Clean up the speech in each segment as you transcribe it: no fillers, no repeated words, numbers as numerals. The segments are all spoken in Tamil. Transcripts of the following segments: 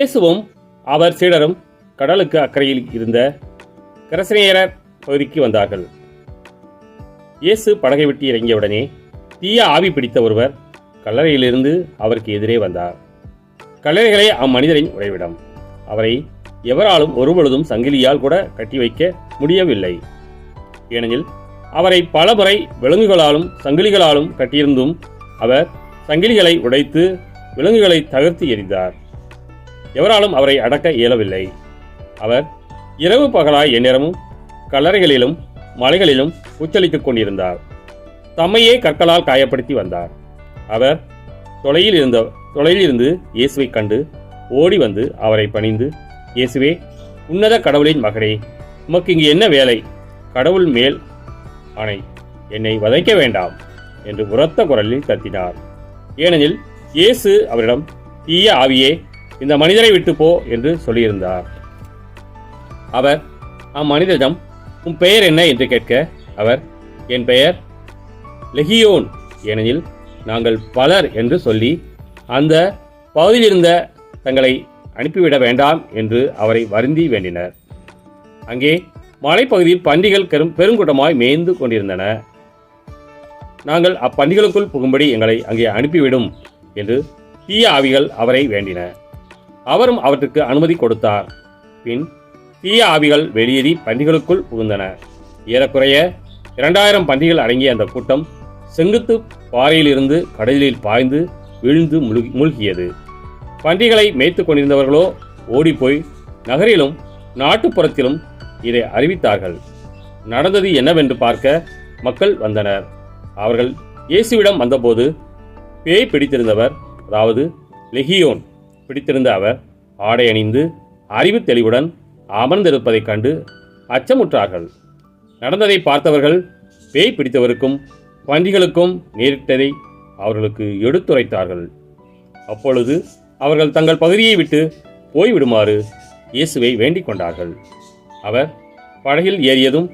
இயேசுவும் அவர் சீடரும் கடலுக்கு அக்கறையில் இருந்த கெரசனேயர் பகுதிக்கு வந்தார்கள். இயேசு படகை விட்டு இறங்கியவுடனே தீய ஆவி பிடித்த ஒருவர் கல்லறையிலிருந்து அவருக்கு எதிரே வந்தார். கல்லறைகளே அம்மனிதரின் உறைவிடம். அவரை எவராலும் ஒருபொழுதும் சங்கிலியால் கூட கட்டி வைக்க முடியவில்லை. ஏனெனில் அவரை பலமுறை விலங்குகளாலும் சங்கிலிகளாலும் கட்டியிருந்தும் அவர் சங்கிலிகளை உடைத்து விலங்குகளை தகர்த்து எறிந்தார். எவராலும் அவரை அடக்க இயலவில்லை. அவர் இரவு பகலாய் எந்நேரமும் கல்லறைகளிலும் மலைகளிலும் உச்சலித்துக் கொண்டிருந்தார். தம்மையே கற்களால் காயப்படுத்தி வந்தார். அவர் தொலையிலிருந்து இயேசுவை கண்டு ஓடி வந்து அவரை பணிந்து, இயேசுவே, உன்னத கடவுளின் மகனே, உமக்கு இங்கு என்ன வேலை? கடவுள் மேல் ஆணை, என்னை வதைக்க வேண்டாம் என்று உரத்த குரலில் கத்தினார். ஏனெனில் இயேசு அவரிடம், தீய ஆவியே, இந்த மனிதரை விட்டு போ என்று சொல்லியிருந்தார். அவர் அம்மனிதரிடம், உன் பெயர் என்ன என்று கேட்க, அவர், என் பெயர் லெகியோன், ஏனெனில் நாங்கள் பலர் என்று சொல்லி அந்த பகுதியிலிருந்த தங்களை அனுப்பிவிட வேண்டாம் என்று அவரை வருந்தி வேண்டினர். அங்கே மலைப்பகுதியில் பன்றிகள் பெருங்கூட்டமாய் மேய்ந்து கொண்டிருந்தன. நாங்கள் அப்பன்றிகளுக்குள் புகும்படி எங்களை அங்கே அனுப்பிவிடும் என்று தீய ஆவிகள் அவரை வேண்டின. அவரும் அவற்றுக்கு அனுமதி கொடுத்தார். பின் தீய ஆவிகள் வெளியேறி பன்றிகளுக்குள் புகுந்தன. ஏறக்குறைய 2000 பன்றிகள் அடங்கிய அந்த கூட்டம் செங்குத்து பாறையிலிருந்து கடலில் பாய்ந்து விழுந்து மூழ்கியது. பன்றிகளை மேய்த்து கொண்டிருந்தவர்களோ ஓடிப்போய் நகரிலும் நாட்டுப்புறத்திலும் இதை அறிவித்தார்கள். நடந்தது என்னவென்று பார்க்க மக்கள் வந்தனர். அவர்கள் இயேசுவிடம் வந்தபோது பேய் பிடித்திருந்தவர், அதாவது லெகியோன் பிடித்திருந்த அவர் ஆடை அணிந்து அறிவு தெளிவுடன் அமர்ந்திருப்பதைக் கண்டு அச்சமுற்றார்கள். நடந்ததை பார்த்தவர்கள் பேய் பிடித்தவருக்கும் பன்றிகளுக்கும் நேரிட்டதை அவர்களுக்கு எடுத்துரைத்தார்கள். அப்பொழுது அவர்கள் தங்கள் பகுதியை விட்டு போய்விடுமாறு இயேசுவை வேண்டிக் கொண்டார்கள். அவர் படகில் ஏறியதும்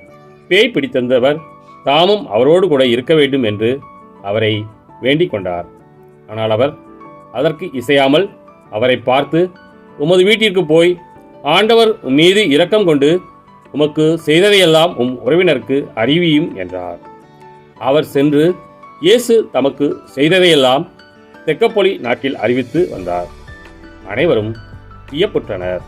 பேய் பிடித்திருந்தவர் தாமும் அவரோடு கூட இருக்க வேண்டும் என்று அவரை வேண்டிக் கொண்டார். ஆனால் அவர் அதற்கு இசையாமல் அவரை பார்த்து, உமது வீட்டிற்கு போய் ஆண்டவர் மீது இரக்கம் கொண்டு உமக்கு செய்ததையெல்லாம் உறவினருக்கு அறிவியும் என்றார். அவர் சென்று இயேசு தமக்கு செய்ததையெல்லாம் தெக்கப்பொலி நாட்டில் அறிவித்து வந்தார். அனைவரும் வியப்புற்றனர்.